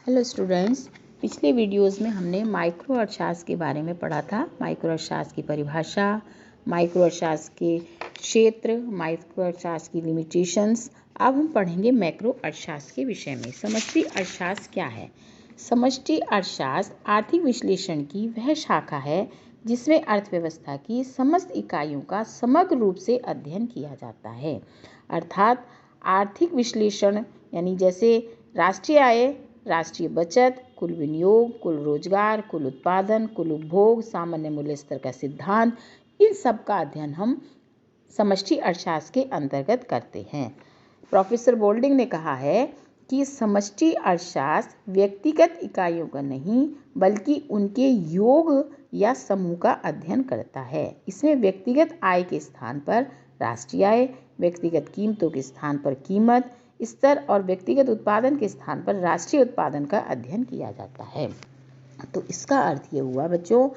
Hello students, पिछले videos में हमने माइक्रो अर्थशास्त्र के बारे में पढ़ा था। माइक्रो अर्थशास्त्र की परिभाषा, माइक्रो अर्थशास्त्र के क्षेत्र, माइक्रो अर्थशास्त्र की लिमिटेशंस। अब हम पढ़ेंगे मैक्रो अर्थशास्त्र के विषय में। समष्टि अर्थशास्त्र क्या है? समष्टि अर्थशास्त्र आर्थिक विश्लेषण की वह शाखा है जिसमें अर्थव्यवस्था की समस्त इकाइयों का समग्र रूप से अध्ययन किया जाता है। अर्थात आर्थिक विश्लेषण यानी जैसे राष्ट्रीय आय, राष्ट्रीय बचत, कुल विनियोग, कुल रोजगार, कुल उत्पादन, कुल उपभोग, सामान्य मूल्य स्तर का सिद्धांत, इन सब का अध्ययन हम समष्टि अर्थशास्त्र के अंतर्गत करते हैं। प्रोफेसर बोल्डिंग ने कहा है कि समष्टि अर्थशास्त्र व्यक्तिगत इकाइयों का नहीं बल्कि उनके योग या समूह का अध्ययन करता है। इसमें व्यक्तिगत आय के स्थान पर राष्ट्रीय आय, व्यक्तिगत कीमतों के स्थान पर कीमत स्तर और व्यक्तिगत उत्पादन के स्थान पर राष्ट्रीय उत्पादन का अध्ययन किया जाता है। तो इसका अर्थ ये हुआ बच्चों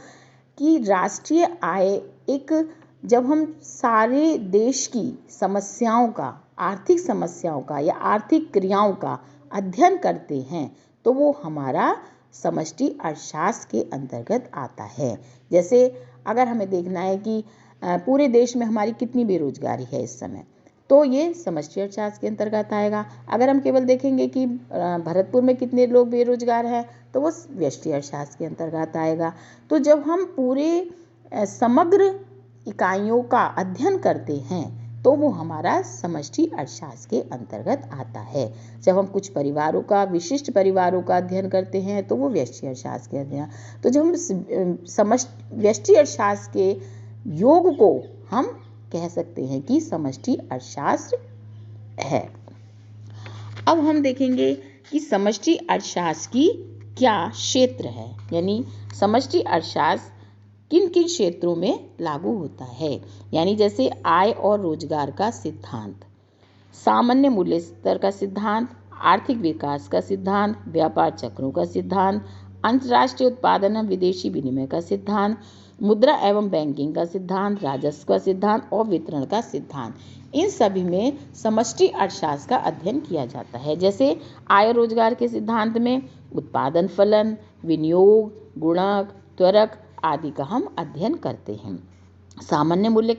कि राष्ट्रीय आय एक, जब हम सारे देश की समस्याओं का, आर्थिक समस्याओं का या आर्थिक क्रियाओं का अध्ययन करते हैं तो वो हमारा समष्टि अर्थशास्त्र के अंतर्गत आता है। जैसे अगर हमें देखना है कि पूरे देश में हमारी कितनी बेरोजगारी है इस समय, तो ये समष्टि अर्थशास्त्र के अंतर्गत आएगा। अगर हम केवल देखेंगे कि भरतपुर में कितने लोग बेरोजगार हैं तो वो व्यष्टि अर्थशास्त्र के अंतर्गत आएगा। तो जब हम पूरे समग्र इकाइयों का अध्ययन करते हैं तो वो हमारा समष्टि अर्थशास्त्र के अंतर्गत आता है। जब हम कुछ परिवारों का, विशिष्ट परिवारों का अध्ययन करते हैं तो वो व्यष्टि अर्थशास्त्र के अध्ययन। तो जब हम व्यष्टि अर्थशास्त्र के योग को हम कह सकते हैं कि समष्टि अर्थशास्त्र है। अब हम देखेंगे कि समष्टि अर्थशास्त्र की क्या क्षेत्र है, यानी समष्टि अर्थशास्त्र किन किन क्षेत्रों में लागू होता है। यानी जैसे आय और रोजगार का सिद्धांत, सामान्य मूल्य स्तर का सिद्धांत, आर्थिक विकास का सिद्धांत, व्यापार चक्रों का सिद्धांत, अंतर्राष्ट्रीय उत्पादन और विदेशी विनिमय का सिद्धांत, मुद्रा एवं बैंकिंग का सिद्धांत, राजस्व का सिद्धांत और वितरण का सिद्धांत, इन सभी में समष्टि अर्थशास्त्र का अध्ययन किया जाता है। जैसे आय और रोजगार के सिद्धांत में उत्पादन फलन, विनियोग, गुणक, त्वरक आदि का हम अध्ययन करते हैं। सामान्य मूल्य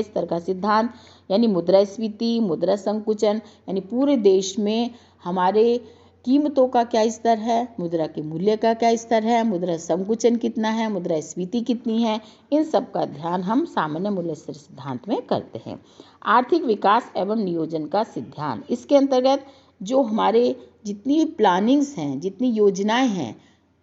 स्तर का सिद्धांत यानी मुद्रास्फीति, मुद्रा संकुचन, यानी पूरे देश में हमारे कीमतों का क्या स्तर है, मुद्रा के मूल्य का क्या स्तर है, मुद्रा संकुचन कितना है, मुद्रास्फीति कितनी है, इन सब का ध्यान हम सामान्य मूल्य स्तर सिद्धांत में करते हैं। आर्थिक विकास एवं नियोजन का सिद्धांत, इसके अंतर्गत जो हमारे जितनी प्लानिंग्स हैं, जितनी योजनाएं हैं,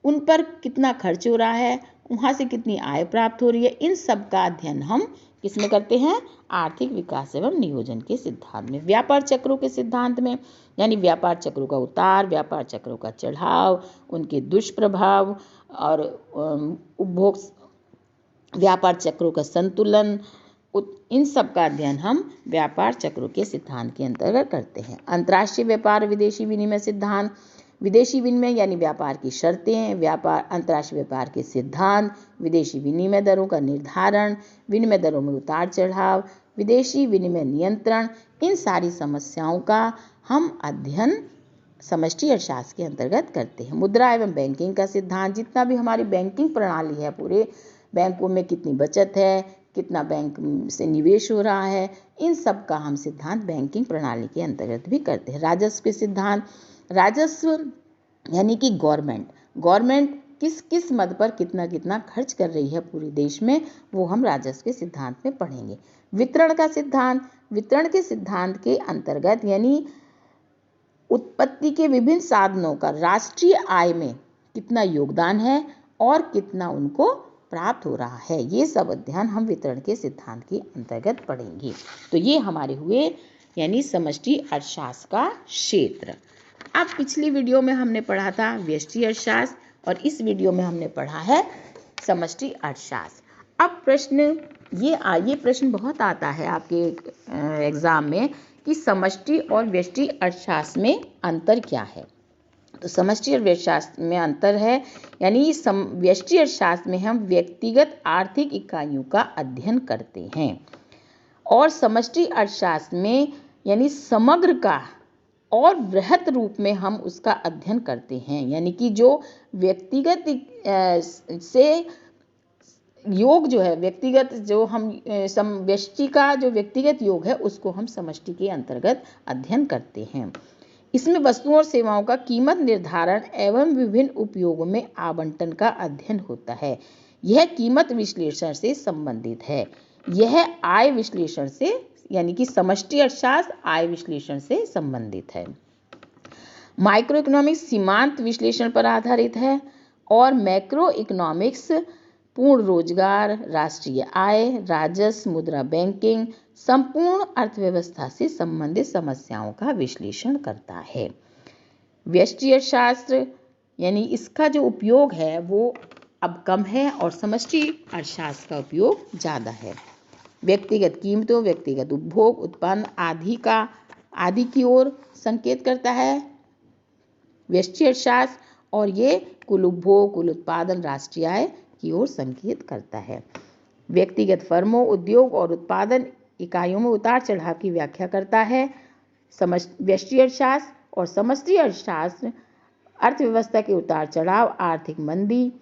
उन पर कितना खर्च हो रहा है, वहाँ से कितनी आय प्राप्त हो रही है, इन सब का अध्ययन हम किसमें करते हैं? आर्थिक विकास एवं नियोजन के सिद्धांत में। व्यापार चक्रों के सिद्धांत में, यानी व्यापार चक्रों का उतार, व्यापार चक्रों का चढ़ाव, उनके दुष्प्रभाव और उपभोग, व्यापार चक्रों का संतुलन, इन सब का अध्ययन हम व्यापार चक्रों के सिद्धांत के अंतर्गत करते हैं। अंतर्राष्ट्रीय व्यापार विदेशी विनिमय सिद्धांत, विदेशी विनिमय यानी व्यापार की शर्तें, व्यापार अंतर्राष्ट्रीय व्यापार के सिद्धांत, विदेशी विनिमय दरों का निर्धारण, विनिमय दरों में उतार चढ़ाव, विदेशी विनिमय नियंत्रण, इन सारी समस्याओं का हम अध्ययन समष्टि अर्थशास्त्र के अंतर्गत करते हैं। मुद्रा एवं बैंकिंग का सिद्धांत, जितना भी हमारी बैंकिंग प्रणाली है, पूरे बैंकों में कितनी बचत है, कितना बैंक से निवेश हो रहा है, इन सब का हम सिद्धांत बैंकिंग प्रणाली के अंतर्गत भी करते हैं। राजस्व के सिद्धांत, राजस्व यानी कि गवर्नमेंट किस किस मद पर कितना कितना खर्च कर रही है पूरे देश में, वो हम राजस्व के सिद्धांत में पढ़ेंगे। वितरण का सिद्धांत, वितरण के सिद्धांत के अंतर्गत यानी उत्पत्ति के विभिन्न साधनों का राष्ट्रीय आय में कितना योगदान है और कितना उनको प्राप्त हो रहा है, ये सब अध्ययन हम वितरण के सिद्धांत के अंतर्गत पढ़ेंगे। तो ये हमारे हुए यानी समष्टि अर्थशास्त्र का क्षेत्र। अब पिछली वीडियो में हमने पढ़ा था व्यष्टि अर्थशास्त्र और इस वीडियो में हमने पढ़ा है समष्टि अर्थशास्त्र। अब ये प्रश्न बहुत आता है आपके एग्जाम में कि समष्टि और व्यष्टि अर्थशास्त्र में अंतर क्या है। तो समष्टि और व्यष्टि में अंतर है, यानी व्यष्टि अर्थशास्त्र में हम व्यक्तिगत आर्थिक इकाइयों का अध्ययन करते हैं और समष्टि अर्थशास्त्र में यानी समग्र का और वृहत रूप में हम उसका अध्ययन करते हैं। यानी कि जो व्यक्तिगत से योग जो है, व्यक्तिगत जो हम व्यष्टि का जो व्यक्तिगत योग है उसको हम समष्टि के अंतर्गत अध्ययन करते हैं। इसमें वस्तुओं और सेवाओं का कीमत निर्धारण एवं विभिन्न उपयोगों में आवंटन का अध्ययन होता है। यह कीमत विश्लेषण से संबंधित है। यह आय विश्लेषण से यानी कि समष्टि अर्थशास्त्र आय विश्लेषण से संबंधित है। माइक्रो इकोनॉमिक्स सीमांत विश्लेषण पर आधारित है और मैक्रो इकोनॉमिक्स पूर्ण रोजगार, राष्ट्रीय आय, राजस्व, मुद्रा बैंकिंग, संपूर्ण अर्थव्यवस्था से संबंधित समस्याओं का विश्लेषण करता है। व्यष्टि अर्थशास्त्र यानी इसका जो उपयोग है वो अब कम है और समष्टि अर्थशास्त्र का उपयोग ज़्यादा है। व्यक्तिगत कीमतों, व्यक्तिगत उपभोग, उत्पन्न आदि की ओर संकेत करता है व्यष्टि अर्थशास्त्र, और ये कुल उपभोग, कुल उत्पादन, राष्ट्रीय आय की ओर संकेत करता है। व्यक्तिगत फर्मों, उद्योग और उत्पादन इकाइयों में उतार चढ़ाव की व्याख्या करता है व्यष्टि अर्थशास्त्र, और समष्टि अर्थशास्त्र अर्थव्यवस्था के उतार चढ़ाव, आर्थिक मंदी,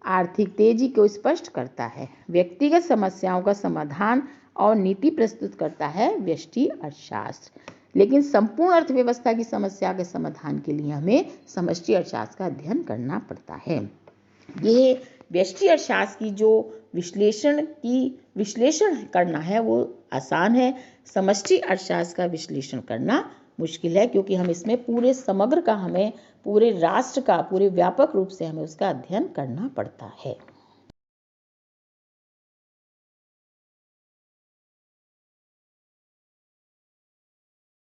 आर्थिक तेजी को स्पष्ट करता है। व्यक्तिगत समस्याओं का समाधान और नीति प्रस्तुत करता है व्यष्टि अर्थशास्त्र। लेकिन संपूर्ण अर्थव्यवस्था की समस्या के समाधान के लिए हमें समष्टि अर्थशास्त्र का अध्ययन करना पड़ता है। ये व्यष्टि अर्थशास्त्र की जो विश्लेषण करना है वो आसान है। समष्टि अर्थशास्त्र का विश्लेषण करना मुश्किल है, क्योंकि हम इसमें पूरे समग्र का, हमें पूरे राष्ट्र का, पूरे व्यापक रूप से हमें उसका अध्ययन करना पड़ता है।